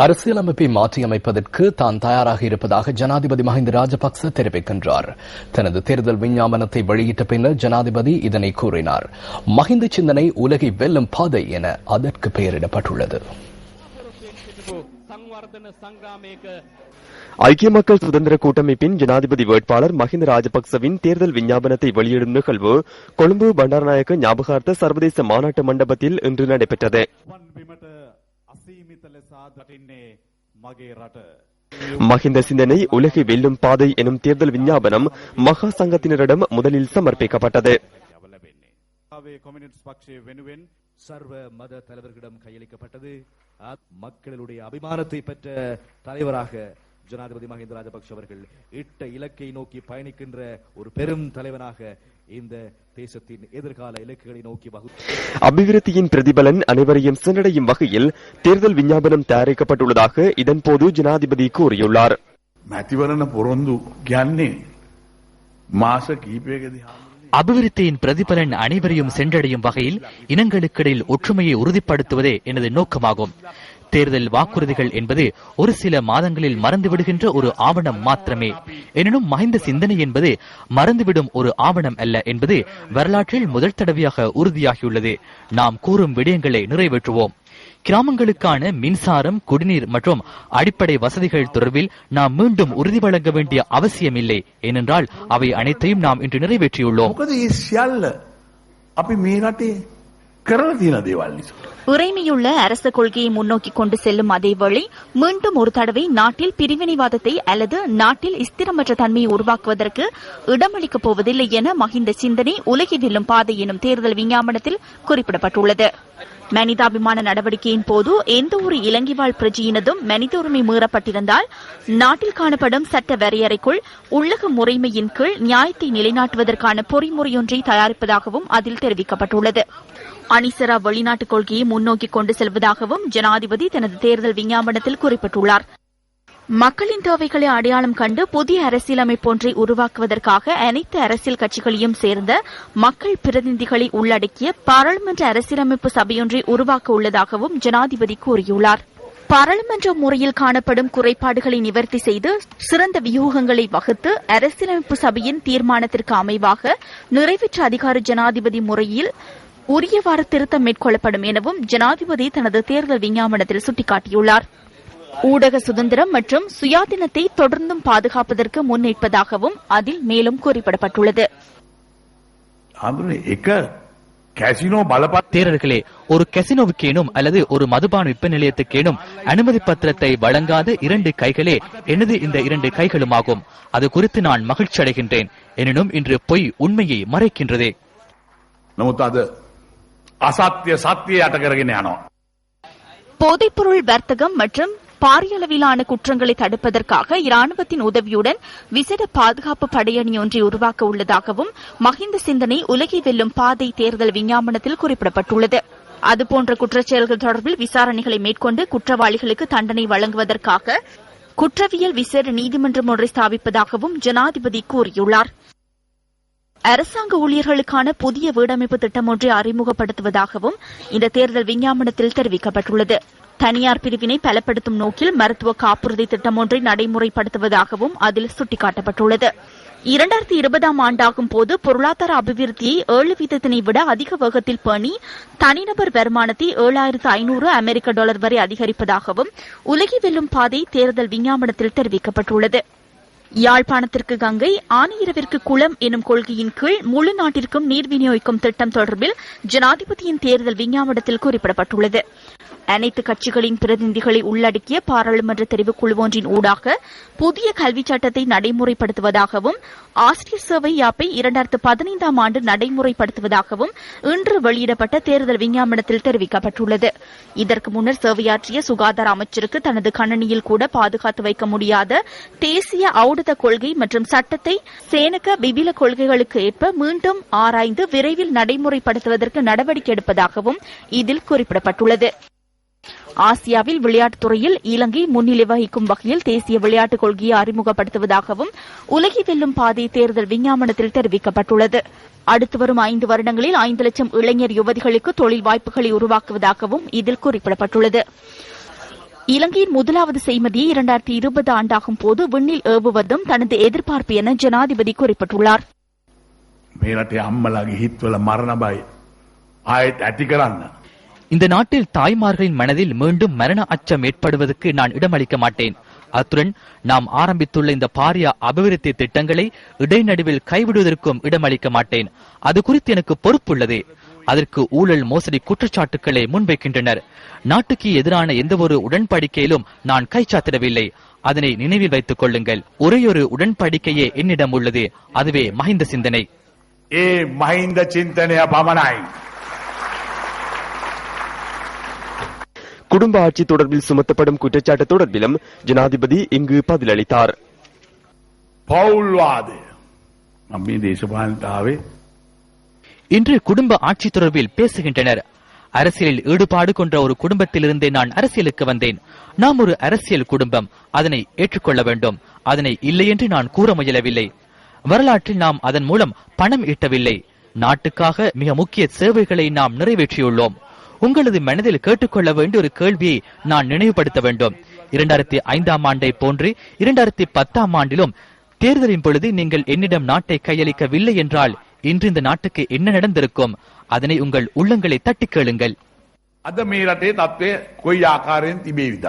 அரசியலமைப்பை மாற்றியமைப்பதற்கு தான் தயாராக இருப்பதாக ஜனாதிபதி மஹிந்த ராஜபக்ச தெரிவிக்கின்றார். தனது தேர்தல் விஞ்ஞாபனத்தை வெளியிட்ட பின்னர் ஜனாதிபதி இதனை கூறினார். மஹிந்த சிந்தனை உலகை வெல்லும் பாதை என அதற்கு பெயரிடப்பட்டுள்ளது. ஐக்கிய மக்கள் சுதந்திர கூட்டமைப்பின் ஜனாதிபதி வேட்பாளர் மஹிந்த ராஜபக்சவின் தேர்தல் விஞ்ஞாபனத்தை வெளியிடும் நிகழ்வு கொழும்பு பண்டாரநாயக்க ஞாபகார்த்த சர்வதேச மாநாட்டு மண்டபத்தில் இன்று நடைபெற்றது. மஹிந்த சிந்தனை உலகை வெல்லும் பாதை எனும் தேர்தல் விஞ்ஞாபனம் மகா சங்கத்தினரிடம் முதலில் சமர்ப்பிக்கப்பட்டது. சர்வ மத தலைவர்களிடம் கையளிக்கப்பட்டது. மக்களுடைய அபிமானத்தை பெற்ற தலைவராக ஜனாதிபதி மஹிந்த ராஜபக்ஷ அவர்கள் இட்ட இலக்கை நோக்கி பயணிக்கின்ற ஒரு பெரும் தலைவனாக இந்த தேசத்தின் எதிர்கால இலக்குகளை நோக்கி அபிவிருத்தியின் பிரதிபலன் அனைவரையும் சென்றடையும் வகையில் தேர்தல் விஞ்ஞாபனம் தயாரிக்கப்பட்டுள்ளதாக இதன்போது ஜனாதிபதி கூறியுள்ளார். அபிவிருத்தியின் பிரதிபலன் அனைவரையும் சென்றடையும் வகையில் இனங்களுக்கிடையில் ஒற்றுமையை உறுதிப்படுத்துவதே எனது நோக்கமாகும். தேர்தல் வாக்குறுதிகள் என்பது ஒரு சில மாதங்களில் மறந்துவிடுகின்ற ஒரு ஆவணம் மாத்திரமே. எனினும் மஹிந்த சிந்தனை என்பது மறந்துவிடும் ஒரு ஆவணம் அல்ல என்பது வரலாற்றில் முதல் தடவையாக உறுதியாகியுள்ளது. நாம் கூறும் விடயங்களை நிறைவேற்றுவோம். கிராமங்களுக்கான மின்சாரம், குடிநீர் மற்றும் அடிப்படை வசதிகள் தொடர்பில் நாம் மீண்டும் உறுதி வழங்க வேண்டிய அவசியமில்லை. ஏனென்றால் அவை அனைத்தையும் நாம் இன்று நிறைவேற்றியுள்ளோம். உரிமையுள்ள அரச கொள்கையை முன்னோக்கி கொண்டு செல்லும் அதேவேளை மீண்டும் ஒரு தடவை நாட்டில் பிரிவினைவாதத்தை அல்லது நாட்டில் ஸ்திரமற்ற தன்மையை உருவாக்குவதற்கு இடமளிக்கப் போவதில்லை என மஹிந்த சிந்தனை உலகை வெல்லும் பாதை எனும் தேர்தல் விஞ்ஞாபனத்தில் குறிப்பிடப்பட்டுள்ளது. மனிதாபிமான நடவடிக்கையின் போது எந்த ஒரு இலங்கை வாழ் பிரஜையினதும் மனித உரிமை மீறப்பட்டிருந்தால் நாட்டில் காணப்படும் சட்ட வரையறைக்குள் உள்ளக முறைமையின் கீழ் நியாயத்தை நிலைநாட்டுவதற்கான பொறிமுறையொன்றை தயாரிப்பதாகவும் அதில் தெரிவிக்கப்பட்டுள்ளது. அணிசரா வெளிநாட்டுக் கொள்கையை முன்னோக்கி கொண்டு செல்வதாகவும் ஜனாதிபதி தனது தேர்தல் விஞ்ஞாபனத்தில் குறிப்பிட்டுள்ளார். மக்களின் தேவைகளை அடையாளம் கண்டு புதிய அரசியலமைப்பு ஒன்றை உருவாக்குவதற்காக அனைத்து அரசியல் கட்சிகளையும் சேர்ந்த மக்கள் பிரதிநிதிகளை உள்ளடக்கிய பாராளுமன்ற அரசியலமைப்பு சபையொன்றை உருவாக்க உள்ளதாகவும் ஜனாதிபதி கூறியுள்ளார். பாராளுமன்ற முறையில் காணப்படும் குறைபாடுகளை நிவர்த்தி செய்து சிறந்த வியூகங்களை வகுத்து அரசியலமைப்பு சபையின் தீர்மானத்திற்கு அமைவாக நிறைவேற்ற அதிகார ஜனாதிபதி முறையில் உரியவாறு திருத்தம் மேற்கொள்ளப்படும் எனவும் ஜனாதிபதி தனது தேர்தல் விஞ்ஞாபனத்தில் சுட்டிக்காட்டியுள்ளார். ஊடக சுதந்திரம் மற்றும் சுயாதீனத்தை தொடர்ந்தும் பாதுகாப்பதற்கு முன்னெடுப்பதாகவும் அதில் மேலும் குறிப்பிடப்பட்டுள்ளது. தேரர்களே, ஒரு கசினோவுக்கேனும் அல்லது ஒரு மதுபான விற்ப நிலையத்துக்கேனும் அனுமதி பத்திரத்தை வழங்காத 2 கைகளே எனது இந்த 2 கைகளுமாகும். அது குறித்து நான் மகிழ்ச்சி அடைகின்றேன். எனினும் இன்று பொய் உண்மையை மறைக்கின்றதே. போதைப்பொருள் வர்த்தகம் மற்றும் பாரிய அளவிலான குற்றங்களை தடுப்பதற்காக இராணுவத்தின் உதவியுடன் விசேட பாதுகாப்பு படையணி ஒன்றை உருவாக்க உள்ளதாகவும் மஹிந்த சிந்தனை உலகை வெல்லும் பாதை தேர்தல் விஞ்ஞாபனத்தில் குறிப்பிடப்பட்டுள்ளது. அதுபோன்ற குற்றச்செயல்கள் தொடர்பில் விசாரணைகளை மேற்கொண்டு குற்றவாளிகளுக்கு தண்டனை வழங்குவதற்காக குற்றவியல் விசேட நீதிமன்றம் ஒன்றை ஸ்தாபிப்பதாகவும் ஜனாதிபதி கூறியுள்ளார். அரசாங்க ஊழியர்களுக்கான புதிய வீடமைப்பு திட்டம் ஒன்றை அறிமுகப்படுத்துவதாகவும் இந்த தேர்தல் விஞ்ஞாபனத்தில் தெரிவிக்கப்பட்டுள்ளது. தனியார் பிரிவினை பலப்படுத்தும் நோக்கில் மருத்துவ காப்புறுதி திட்டம் ஒன்றை நடைமுறைப்படுத்துவதாகவும் அதில் சுட்டிக்காட்டப்பட்டுள்ளது. 2020 ஆண்டாகும் போது பொருளாதார அபிவிருத்தியை 7% விட அதிக வேகத்தில் பேணி தனிநபர் வருமானத்தை $7,500 வரை அதிகரிப்பதாகவும் உலகை வெல்லும் பாதை தேர்தல் விஞ்ஞாபனத்தில் தெரிவிக்கப்பட்டுள்ளது. யாழ்ப்பாணத்திற்கு கங்கை, ஆனையிரவிற்கு குளம் எனும் கொள்கையின் கீழ் முழு நாட்டிற்கும் நீர் விநியோகிக்கும் திட்டம் தொடர்பில் ஜனாதிபதியின் தேர்தல் விஞ்ஞாபனத்தில் குறிப்பிடப்பட்டுள்ளது. அனைத்து கட்சிகளின் பிரதிநிதிகளை உள்ளடக்கிய பாராளுமன்ற தெரிவுக்குழு ஒன்றின் ஊடாக புதிய கல்விச் சட்டத்தை நடைமுறைப்படுத்துவதாகவும் ஆசிரியர் சேவை யாப்பை 2015 ஆண்டு நடைமுறைப்படுத்துவதாகவும் இன்று வெளியிடப்பட்ட தேர்தல் விஞ்ஞாபனத்தில் தெரிவிக்கப்பட்டுள்ளது. இதற்கு முன்னர் சேவையாற்றிய சுகாதார அமைச்சருக்கு தனது கணனியில் கூட பாதுகாத்து வைக்க முடியாத தேசிய ஔடத கொள்கை மற்றும் சட்டத்தை சேனக பிபில கொள்கைகளுக்கு ஏற்ப மீண்டும் ஆராய்ந்து விரைவில் நடைமுறைப்படுத்துவதற்கு நடவடிக்கை எடுப்பதாகவும் இதில் குறிப்பிடப்பட்டுள்ளது. ஆசியாவில் விளையாட்டுத் துறையில் இலங்கை முன்னிலை வகிக்கும் வகையில் தேசிய விளையாட்டுக் கொள்கையை அறிமுகப்படுத்துவதாகவும் உலகை வெல்லும் பாதை தேர்தல் விஞ்ஞாபனத்தில் தெரிவிக்கப்பட்டுள்ளது. அடுத்து வரும் 5 வருடங்களில் 5 லட்சம் இளைஞர் யுவதிகளுக்கு தொழில் வாய்ப்புகளை உருவாக்குவதாகவும் இதில் குறிப்பிடப்பட்டுள்ளது. இலங்கையின் முதலாவது செய்மதியை 2020 ஆண்டாகும் போது விண்ணில் ஏவுவதும் தனது எதிர்பார்ப்பு என ஜனாதிபதி குறிப்பிட்டுள்ளார். இந்த நாட்டில் தாய்மார்களின் மனதில் மீண்டும் மரண அச்சம் ஏற்படுவதற்கு நான் இடமளிக்க மாட்டேன். அத்துடன் நாம் ஆரம்பித்துள்ள இந்த பாரிய அபிவிருத்தி திட்டங்களை இடைநடுவில் கைவிடுவதற்கும் இடமளிக்க மாட்டேன். அது குறித்து எனக்கு பொறுப்புள்ளது. அதற்கு ஊழல் மோசடி குற்றச்சாட்டுக்களை முன்வைக்கின்றனர். நாட்டுக்கு எதிரான எந்த ஒரு உடன்படிக்கையிலும் நான் கைச்சாத்திடவில்லை. அதனை நினைவில் வைத்துக் கொள்ளுங்கள். ஒரேயொரு உடன்படிக்கையே என்னிடம் உள்ளது. அதுவே மஹிந்த சிந்தனை. மஹிந்த சிந்தனைய பமனாய். குடும்ப ஆட்சி தொடர்பில் சுமத்தப்படும் குற்றச்சாட்டு தொடர்பிலும் ஜனாதிபதி இங்கு பதிலளித்தார். இன்று குடும்ப ஆட்சி தொடர்பில் பேசுகின்றனர். அரசியலில் ஈடுபாடு கொண்ட ஒரு குடும்பத்திலிருந்தே நான் அரசியலுக்கு வந்தேன். நாம் ஒரு அரசியல் குடும்பம். அதனை ஏற்றுக்கொள்ள வேண்டும். அதனை இல்லை என்று நான் கூற முயலவில்லை. வரலாற்றில் நாம் அதன் மூலம் பணம் ஈட்டவில்லை. நாட்டுக்காக மிக முக்கிய சேவைகளை நாம் நிறைவேற்றியுள்ளோம். உங்களது மனதில் கேட்டுக்கொள்ள வேண்டிய ஒரு கேள்வியை நான் நினைவுபடுத்த வேண்டும். 2005ஆம் ஆண்டை போன்று 2010ஆம் ஆண்டிலும் தேர்தலின் பொழுது நீங்கள் என்னிடம் நாட்டை கையளிக்கவில்லை என்றால் இன்று இந்த நாட்டுக்கு என்ன நடந்திருக்கும்? அதனை உங்கள் உள்ளங்களை தட்டி கேளுங்கள். අද මේ රටේ තත්ත්වය කොයි ආකාරයෙන් තිබේවිද?